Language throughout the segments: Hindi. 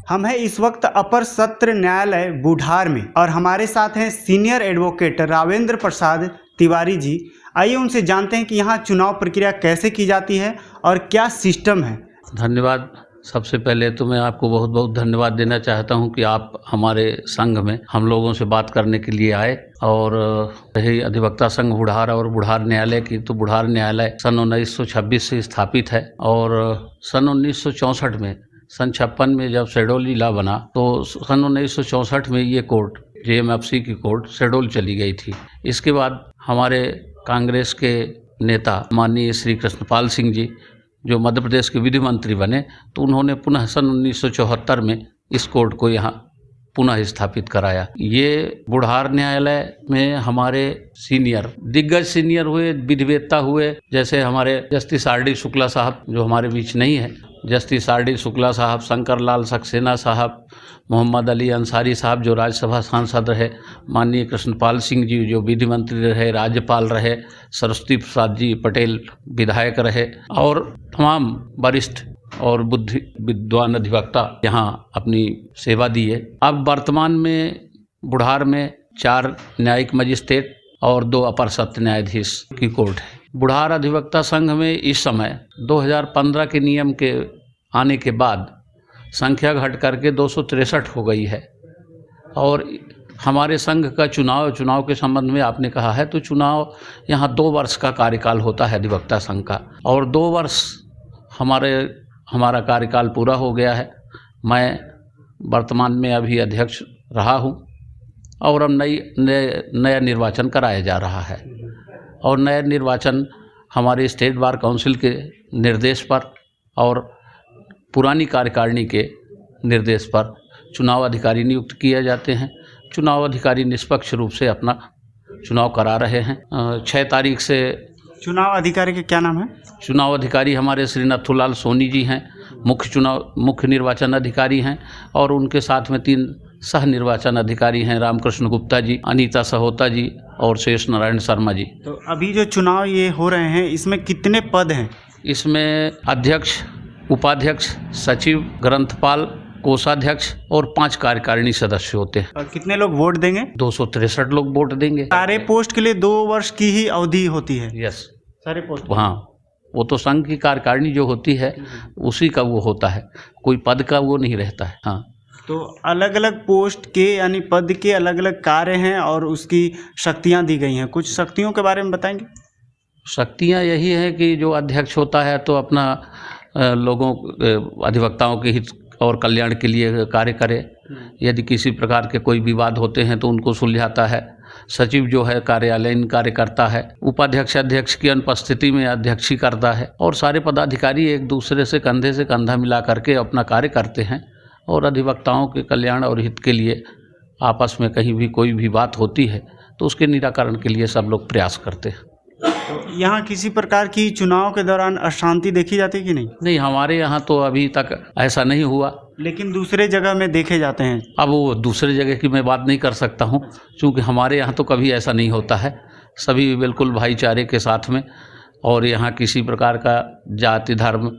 हम हैं इस वक्त अपर सत्र न्यायालय बुढ़ार में और हमारे साथ हैं सीनियर एडवोकेट रावेंद्र प्रसाद तिवारी जी। आइए उनसे जानते हैं कि यहाँ चुनाव प्रक्रिया कैसे की जाती है और क्या सिस्टम है। धन्यवाद। सबसे पहले तो मैं आपको बहुत बहुत धन्यवाद देना चाहता हूं कि आप हमारे संघ में हम लोगों से बात करने के लिए आए। और रही अधिवक्ता संघ बुढ़ार और बुढ़ार न्यायालय की, तो बुढ़ार न्यायालय सन 1926 से स्थापित है और सन 1964 में, सन 56 में जब शहडोल जिला बना तो सन 1964 में ये कोर्ट, JMFC की कोर्ट शहडोल चली गई थी। इसके बाद हमारे कांग्रेस के नेता माननीय श्री कृष्णपाल सिंह जी जो मध्य प्रदेश के विधि मंत्री बने, तो उन्होंने पुनः सन 1974 में इस कोर्ट को यहाँ पुनः स्थापित कराया। ये बुढ़ार न्यायालय में हमारे दिग्गज सीनियर हुए, विधिवेत्ता हुए, जैसे हमारे जस्टिस RD शुक्ला साहब जो हमारे बीच नहीं है, जस्टिस RD शुक्ला साहब, शंकर लाल सक्सेना साहब, मोहम्मद अली अंसारी साहब जो राज्यसभा सांसद रहे, माननीय कृष्णपाल सिंह जी जो विधि मंत्री रहे, राज्यपाल रहे, सरस्वती प्रसाद जी पटेल विधायक रहे और तमाम वरिष्ठ और विद्वान अधिवक्ता यहाँ अपनी सेवा दी है। अब वर्तमान में बुढ़ार में 4 न्यायिक मजिस्ट्रेट और 2 अपर सत्र न्यायाधीश की कोर्ट है। बुढ़ार अधिवक्ता संघ में इस समय 2015 के नियम के आने के बाद संख्या घट करके 263 हो गई है। और हमारे संघ का चुनाव के संबंध में आपने कहा है, तो चुनाव यहाँ 2 वर्ष का कार्यकाल होता है अधिवक्ता संघ का, और 2 वर्ष हमारा कार्यकाल पूरा हो गया है। मैं वर्तमान में अभी अध्यक्ष रहा हूँ और अब नया निर्वाचन कराया जा रहा है। और नया निर्वाचन हमारे स्टेट बार काउंसिल के निर्देश पर और पुरानी कार्यकारिणी के निर्देश पर चुनाव अधिकारी नियुक्त किए जाते हैं। चुनाव अधिकारी निष्पक्ष रूप से अपना चुनाव करा रहे हैं। 6 तारीख से चुनाव अधिकारी के क्या नाम है? चुनाव अधिकारी हमारे श्री नथुलाल सोनी जी हैं, मुख्य निर्वाचन अधिकारी हैं, और उनके साथ में 3 सह निर्वाचन अधिकारी हैं, रामकृष्ण गुप्ता जी, अनीता सहोता जी और शेष नारायण शर्मा जी। तो अभी जो चुनाव ये हो रहे हैं, इसमें कितने पद हैं? इसमें अध्यक्ष, उपाध्यक्ष, सचिव, ग्रंथपाल, कोषाध्यक्ष और 5 कार्यकारिणी सदस्य होते हैं। और कितने लोग वोट देंगे? 263 लोग वोट देंगे। सारे पोस्ट के लिए 2 वर्ष की ही अवधि होती है? यस, सारे पोस्ट। हाँ, वो तो संघ की कार्यकारिणी जो होती है उसी का वो होता है, कोई पद का वो नहीं रहता है। हाँ, तो अलग अलग पोस्ट के यानी पद के अलग अलग कार्य हैं और उसकी शक्तियां दी गई हैं। कुछ शक्तियों के बारे में बताएंगे? शक्तियां यही है कि जो अध्यक्ष होता है तो अपना लोगों अधिवक्ताओं के हित और कल्याण के लिए कार्य करे। यदि किसी प्रकार के कोई विवाद होते हैं तो उनको सुलझाता है। सचिव जो है कार्यालयीन कार्य करता है। उपाध्यक्ष अध्यक्ष की अनुपस्थिति में अध्यक्षी करता है, और सारे पदाधिकारी एक दूसरे से कंधा मिला करके अपना कार्य करते हैं और अधिवक्ताओं के कल्याण और हित के लिए आपस में कहीं भी कोई भी बात होती है तो उसके निराकरण के लिए सब लोग प्रयास करते हैं। तो यहाँ किसी प्रकार की चुनाव के दौरान अशांति देखी जाती है कि नहीं? नहीं, हमारे यहाँ तो अभी तक ऐसा नहीं हुआ, लेकिन दूसरे जगह में देखे जाते हैं। अब वो दूसरे जगह की मैं बात नहीं कर सकता हूँ, क्योंकि हमारे यहाँ तो कभी ऐसा नहीं होता है। सभी बिल्कुल भाईचारे के साथ में, और यहाँ किसी प्रकार का जाति धर्म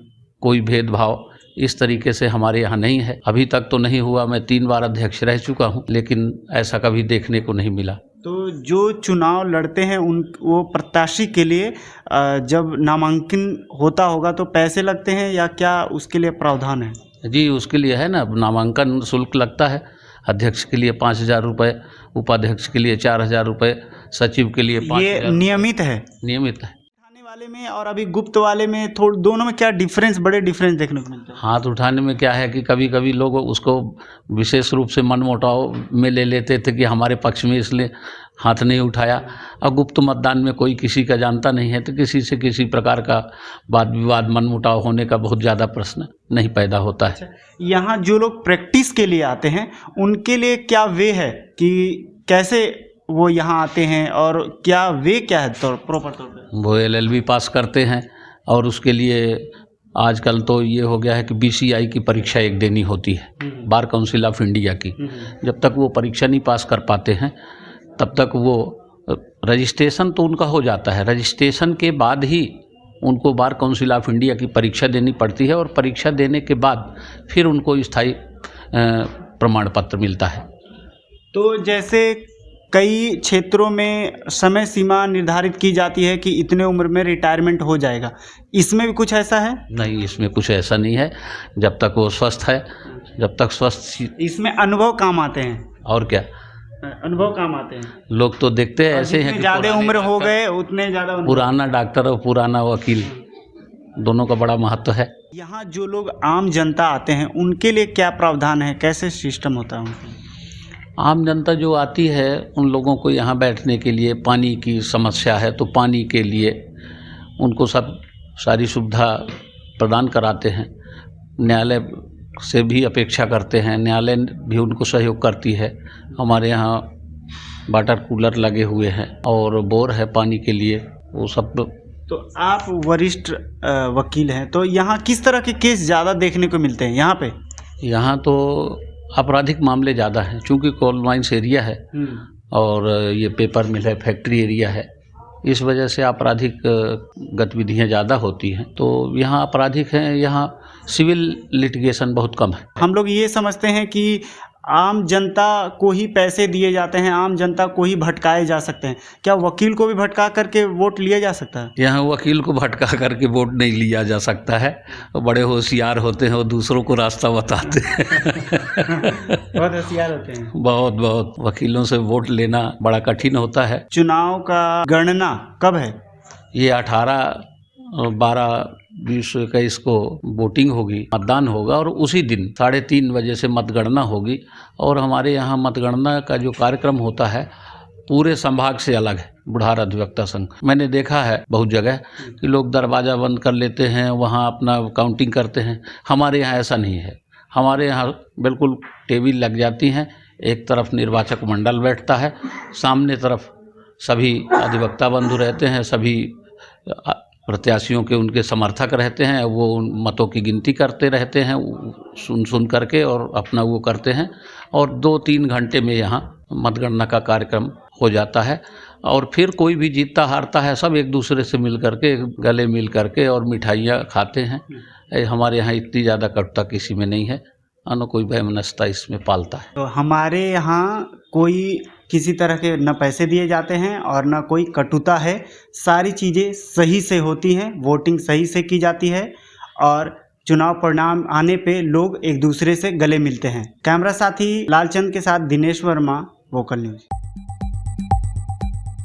कोई भेदभाव इस तरीके से हमारे यहाँ नहीं है। अभी तक तो नहीं हुआ। मैं 3 बार अध्यक्ष रह चुका हूँ, लेकिन ऐसा कभी देखने को नहीं मिला। तो जो चुनाव लड़ते हैं वो प्रत्याशी के लिए जब नामांकन होता होगा तो पैसे लगते हैं या क्या उसके लिए प्रावधान है? जी, उसके लिए है ना, नामांकन शुल्क लगता है। अध्यक्ष के लिए 5,000 रुपये, उपाध्यक्ष के लिए 4,000 रुपये, सचिव के लिए 5,000। ये नियमित है? नियमित है। वाले में और अभी गुप्त वाले में दोनों में क्या डिफरेंस, बड़े डिफरेंस देखने को मिलते हैं? हाथ उठाने में क्या है कि कभी कभी लोग उसको विशेष रूप से मनमुटाव में ले लेते थे कि हमारे पक्ष में इसलिए हाथ नहीं उठाया। और गुप्त मतदान में कोई किसी का जानता नहीं है, तो किसी से किसी प्रकार का वाद विवाद मनमुटाव होने का बहुत ज़्यादा प्रश्न नहीं पैदा होता है। यहाँ जो लोग प्रैक्टिस के लिए आते हैं उनके लिए क्या वे है कि कैसे वो यहाँ आते हैं और क्या वे क्या है प्रॉपर तौर पे? वो LLB पास करते हैं, और उसके लिए आजकल तो ये हो गया है कि BCI की परीक्षा एक देनी होती है, बार काउंसिल ऑफ इंडिया की। जब तक वो परीक्षा नहीं पास कर पाते हैं तब तक वो रजिस्ट्रेशन तो उनका हो जाता है। रजिस्ट्रेशन के बाद ही उनको बार काउंसिल ऑफ इंडिया की परीक्षा देनी पड़ती है, और परीक्षा देने के बाद फिर उनको स्थायी प्रमाण पत्र मिलता है। तो जैसे कई क्षेत्रों में समय सीमा निर्धारित की जाती है कि इतने उम्र में रिटायरमेंट हो जाएगा, इसमें भी कुछ ऐसा है? नहीं, इसमें कुछ ऐसा नहीं है। जब तक वो स्वस्थ है, जब तक स्वस्थ। इसमें अनुभव काम आते हैं। और क्या, अनुभव काम आते हैं। लोग तो देखते हैं ऐसे हैं कि ज़्यादा उम्र हो गए उतने ज़्यादा पुराना डॉक्टर और पुराना वकील दोनों का बड़ा महत्व है। यहाँ जो लोग आम जनता आते हैं उनके लिए क्या प्रावधान है, कैसे सिस्टम होता है उनका? आम जनता जो आती है उन लोगों को यहाँ बैठने के लिए, पानी की समस्या है तो पानी के लिए उनको सारी सुविधा प्रदान कराते हैं। न्यायालय से भी अपेक्षा करते हैं, न्यायालय भी उनको सहयोग करती है। हमारे यहाँ वाटर कूलर लगे हुए हैं और बोर है पानी के लिए, वो सब। तो आप वरिष्ठ वकील हैं, तो यहाँ किस तरह के केस ज़्यादा देखने को मिलते हैं यहाँ पे? यहाँ तो आपराधिक मामले ज़्यादा हैं, चूँकि कोल माइंस एरिया है और ये पेपर मिल है, फैक्ट्री एरिया है, इस वजह से आपराधिक गतिविधियाँ ज़्यादा होती हैं। तो यहाँ आपराधिक हैं, यहाँ सिविल लिटिगेशन बहुत कम है। हम लोग ये समझते हैं कि आम जनता को ही पैसे दिए जाते हैं, आम जनता को ही भटकाए जा सकते हैं। क्या वकील को भी भटका करके वोट लिया जा सकता है? यहाँ वकील को भटका करके वोट नहीं लिया जा सकता है। बड़े होशियार होते हैं, वो दूसरों को रास्ता बताते हैं। बहुत होशियार होते हैं। बहुत बहुत वकीलों से वोट लेना बड़ा कठिन होता है। चुनाव का गणना कब है? ये 18, 12, 20, 21 को वोटिंग होगी, मतदान होगा और उसी दिन 3:30 बजे से मतगणना होगी। और हमारे यहाँ मतगणना का जो कार्यक्रम होता है पूरे संभाग से अलग है। बुढ़ार अधिवक्ता संघ, मैंने देखा है बहुत जगह कि लोग दरवाज़ा बंद कर लेते हैं, वहाँ अपना काउंटिंग करते हैं। हमारे यहाँ ऐसा नहीं है। हमारे यहाँ बिल्कुल टेबल लग जाती हैं, एक तरफ निर्वाचक मंडल बैठता है, सामने तरफ सभी अधिवक्ता बंधु रहते हैं, सभी प्रत्याशियों के उनके समर्थक रहते हैं। वो उन मतों की गिनती करते रहते हैं सुन करके और अपना वो करते हैं। और 2-3 घंटे में यहाँ मतगणना का कार्यक्रम हो जाता है। और फिर कोई भी जीतता हारता है, सब एक दूसरे से मिल करके, गले मिल करके और मिठाइयाँ खाते हैं। हमारे यहाँ इतनी ज़्यादा कटुता किसी में नहीं है, न कोई वैमनस्यता इसमें पालता है। तो हमारे यहाँ कोई किसी तरह के न पैसे दिए जाते हैं और न कोई कटुता है। सारी चीज़ें सही से होती हैं, वोटिंग सही से की जाती है और चुनाव परिणाम आने पे लोग एक दूसरे से गले मिलते हैं। कैमरा साथी लालचंद के साथ दिनेश वर्मा, वोकल न्यूज़।